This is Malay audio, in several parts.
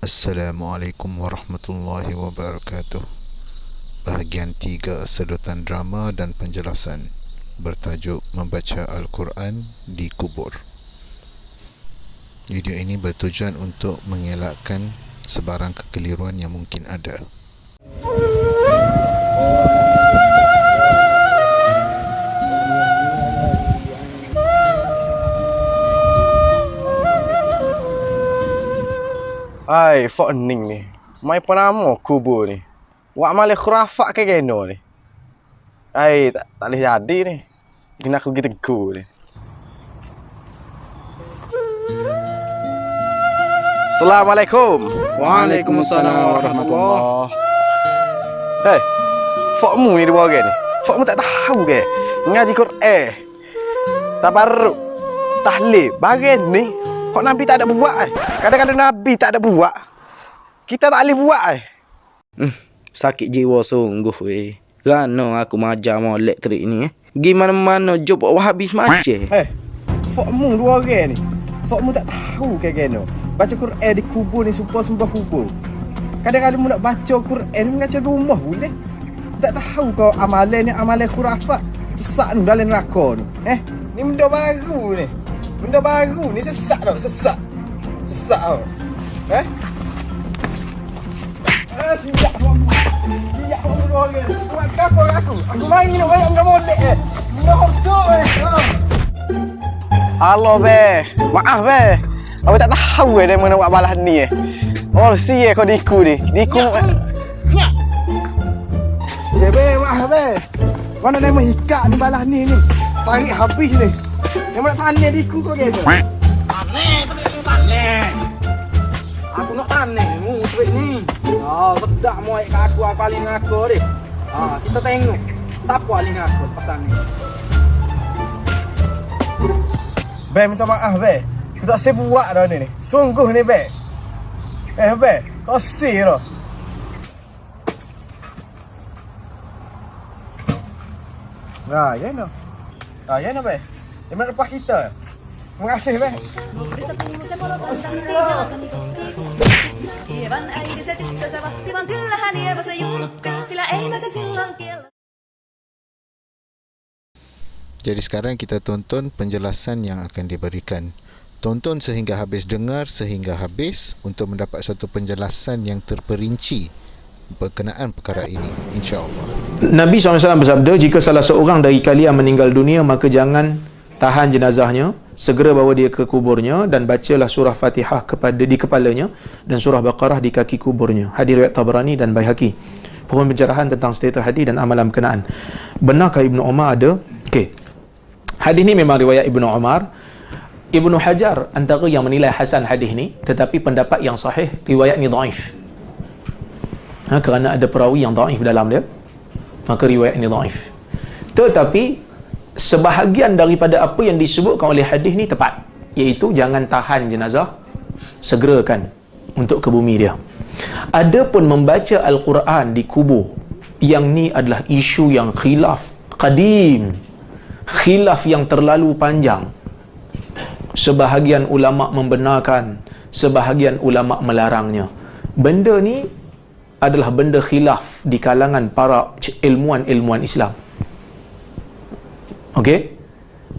Assalamualaikum warahmatullahi wabarakatuh. Bahagian 3 sedutan drama dan penjelasan bertajuk Membaca Al-Quran di Kubur. Video ini bertujuan untuk mengelakkan sebarang kekeliruan yang mungkin ada. Hai, fok ning ni. Mai penamo kubur ni. Wak malah khurafat ke keno ni. Hai, tak boleh jadi ni. Kena aku pergi tegur ni. Assalamualaikum. Waalaikumsalam warahmatullahi. Hei, fokmu ni dua orang ni. Fokmu tak tahu ke? Ngaji Quran. Tabarruk. Tahlil. Bagian ni kok Nabi tak ada buat Kadang-kadang Nabi tak ada buat. Kita tak boleh buat Sakit jiwa sungguh weh. Rano aku majar mau elektrik ni Gimana-mana job awak habis macam. Fokmu dua orang ni. Fokmu tak tahu ke kena. Baca Quran di kubur ni supaya sembah kubur. Kadang-kadang mu nak baca Quran ni mengaca rumah boleh. Tak tahu kau amalan ni amalan khurafat. Sesak ni dalam neraka ni. Ni benda baru ni. Benda baru ni sesak tau, sesak. Sesak tau. Siap aku. Siap aku dua orang. Buat apa aku? Aku main nak banyak benda molek Benda hodok Halo be. Maaf be. Aku tak tahu dari mana buat balas ni Oh, si kau diku ni. Diku. Be, maaf be. Mana nama hikak ni balas ni. Tarik habis ni. Yang nak tanya diku kau kena. Tane, tane. Aku nak tane mu duit ni. Bedak mu kat aku apa alin aku ni. Kita tengok siapa alin aku pasal ni. Be, minta maaf be. Aku tak saya buat dah ni. Sungguh ni be. Be, kau sih dah. Ya no. Ya no be. Dia nak lepas kita. Terima kasih be. Jadi sekarang kita tonton penjelasan yang akan diberikan. Tonton sehingga habis, dengar sehingga habis untuk mendapat satu penjelasan yang terperinci berkenaan perkara ini, insya-Allah. Nabi SAW bersabda, jika salah seorang dari kalian meninggal dunia, maka jangan tahan jenazahnya, segera bawa dia ke kuburnya dan bacalah surah Fatihah di kepalanya dan surah Baqarah di kaki kuburnya. Hadis riwayat Tabarani dan Baihaqi. Pohon pencerahan tentang status hadis dan amalan berkenaan. Benarkah Ibnu Umar ada? Okey. Hadis ni memang riwayat Ibnu Umar. Ibnu Hajar antara yang menilai hasan hadis ni, tetapi pendapat yang sahih riwayat ni dhaif. Kerana ada perawi yang dhaif dalam dia, maka riwayat ni dhaif. Tetapi sebahagian daripada apa yang disebutkan oleh hadis ni tepat, iaitu jangan tahan jenazah, segerakan untuk ke bumi dia. Adapun membaca Al-Quran di kubur, yang ni adalah isu yang khilaf qadim, khilaf yang terlalu panjang. Sebahagian ulama membenarkan, sebahagian ulama melarangnya. Benda ni adalah benda khilaf di kalangan para ilmuwan Islam. Okey?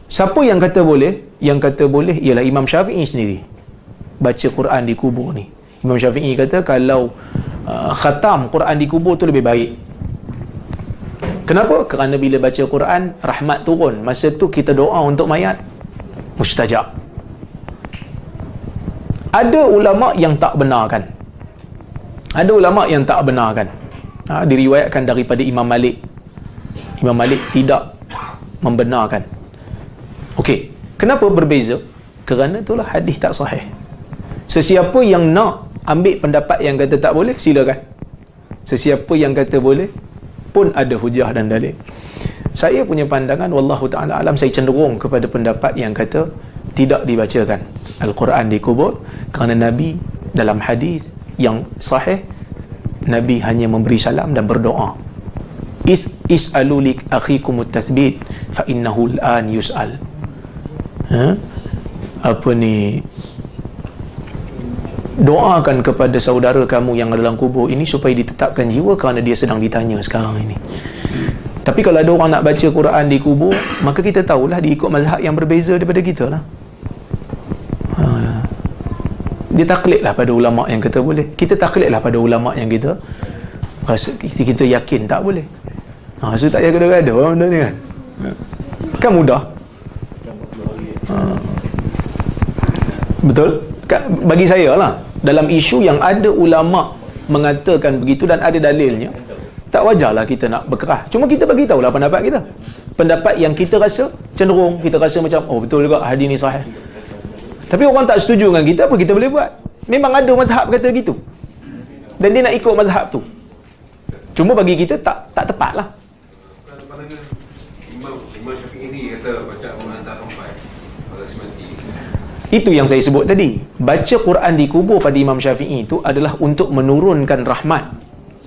Siapa yang kata boleh? Yang kata boleh ialah Imam Syafi'i sendiri. Baca Quran di kubur ni. Imam Syafi'i kata kalau khatam Quran di kubur tu lebih baik. Kenapa? Kerana bila baca Quran, rahmat turun. Masa tu kita doa untuk mayat mustajab. Ada ulama yang tak benarkan. Ada ulama yang tak benarkan. Diriwayatkan daripada Imam Malik. Imam Malik tidak membenarkan. Okey, kenapa berbeza? Kerana itulah hadis tak sahih. Sesiapa yang nak ambil pendapat yang kata tak boleh, silakan. Sesiapa yang kata boleh pun ada hujah dan dalil. Saya punya pandangan, wallahu ta'ala alam, saya cenderung kepada pendapat yang kata tidak dibacakan Al-Quran di kubur, kerana Nabi dalam hadis yang sahih, Nabi hanya memberi salam dan berdoa. Is'alu li akhikum at-tathbit fa innahu al-an yus'al. Doakan kepada saudara kamu yang dalam kubur ini supaya ditetapkan jiwa kerana dia sedang ditanya sekarang ini. Tapi kalau ada orang nak baca Quran di kubur, maka kita tahulah dia ikut mazhab yang berbeza daripada kita lah. Dia taklidlah pada ulama' yang kata boleh. Kita taklidlah pada ulama' yang kita rasa, kita yakin tak boleh. So tak payah gaduh-gaduh benda ni kan. Kan mudah. Betul? Bagi saya lah, dalam isu yang ada ulama' mengatakan begitu dan ada dalilnya, tak wajarlah kita nak berkerah. Cuma kita bagi tahulah pendapat kita. Pendapat yang kita rasa cenderung, kita rasa macam, oh betul juga hadis ni sahih. Tapi orang tak setuju dengan kita, apa kita boleh buat? Memang ada mazhab kata gitu. Dan dia nak ikut mazhab tu. Cuma bagi kita tak tepat lah. Imam Syafi'i ni kata baca Quran tak sampai pada semati. Itu yang saya sebut tadi. Baca Quran di kubur pada Imam Syafi'i itu adalah untuk menurunkan rahmat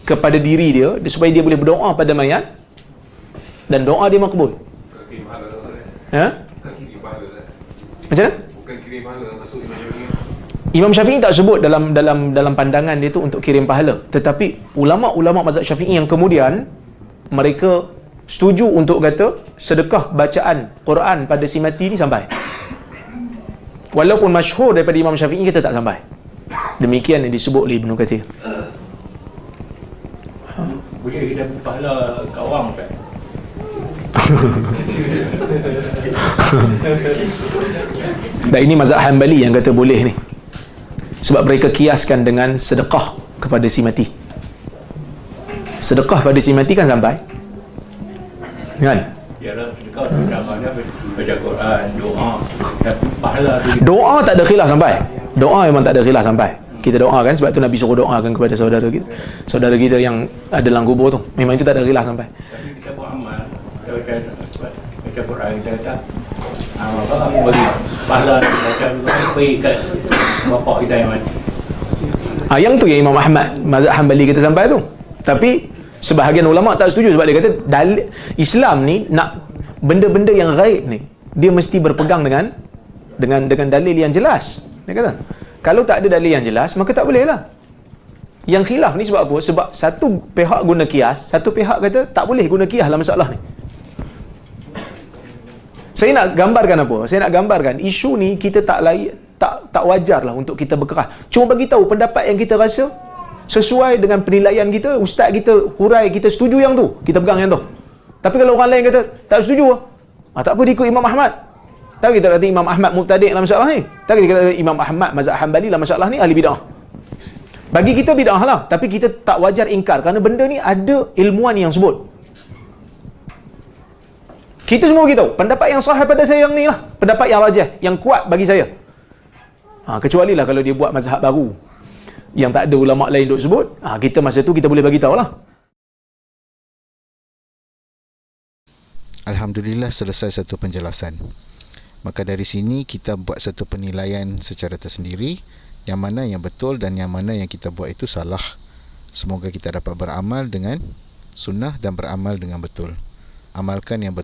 kepada diri dia supaya dia boleh berdoa pada mayat dan doa dia makbul. Kirim pahala tak? Ha? Kirim pahala tak? Macam mana? Bukan kirim pahala masuk Imam Syafi'i. Imam Syafi'i tak sebut dalam pandangan dia tu untuk kirim pahala. Tetapi ulama-ulama mazhab Syafi'i yang kemudian mereka setuju untuk kata sedekah bacaan Quran pada si mati ni sampai. Walaupun masyhur daripada Imam Syafi'i kita tak sampai. Demikian yang disebut oleh Ibnu Katsir. Boleh kita pahala kat orang tak? Dan ini mazhab Hanbali yang kata boleh ni. Sebab mereka kiaskan dengan sedekah kepada si mati. Sedekah pada si mati kan sampai. Kan? Yalah, sedekah mana baca Quran, doa, dan pahala tu. Doa tak ada khilaf sampai. Doa memang tak ada khilaf sampai. Kita doakan, sebab tu Nabi suruh doakan kepada saudara kita. Saudara kita yang ada dalam kubur tu. Memang itu tak ada khilaf sampai. Tapi kita buat amal, kita baca Quran, kita kata apa kamu bagi pahala kita bagi kat bapak kita yang mati. Yang tu yang Imam Ahmad mazhab Hanbali kita sampai tu. Tapi sebahagian ulama tak setuju sebab dia kata Islam ni nak benda-benda yang gaib ni dia mesti berpegang dengan dalil yang jelas. Dia kata kalau tak ada dalil yang jelas maka tak boleh lah. Yang khilaf ni sebab apa? Sebab satu pihak guna kias, satu pihak kata tak boleh guna kias dalam masalah ni. Saya nak gambarkan apa? Saya nak gambarkan isu ni kita tak wajar lah untuk kita berkerah. Cuma bagi tahu pendapat yang kita rasa sesuai dengan penilaian kita, ustaz kita hurai, kita setuju yang tu, kita pegang yang tu. Tapi kalau orang lain kata tak setuju, tak apa dia ikut Imam Ahmad. Tapi kita kata Imam Ahmad mubtadi' dalam masalah ni. Tapi kita kata Imam Ahmad mazhab Hanbali dalam masalah ni ahli bid'ah. Bagi kita bid'ah lah, tapi kita tak wajar ingkar kerana benda ni ada ilmuwan yang sebut. Kita semua beritahu pendapat yang sahih pada saya yang ni lah, pendapat yang rajih, yang kuat bagi saya. Kecuali lah kalau dia buat mazhab baru yang tak ada ulama lain duk sebut, kita masa tu kita boleh bagi tahu lah. Alhamdulillah selesai satu penjelasan. Maka dari sini kita buat satu penilaian secara tersendiri, yang mana yang betul dan yang mana yang kita buat itu salah. Semoga kita dapat beramal dengan sunnah dan beramal dengan betul. Amalkan yang betul.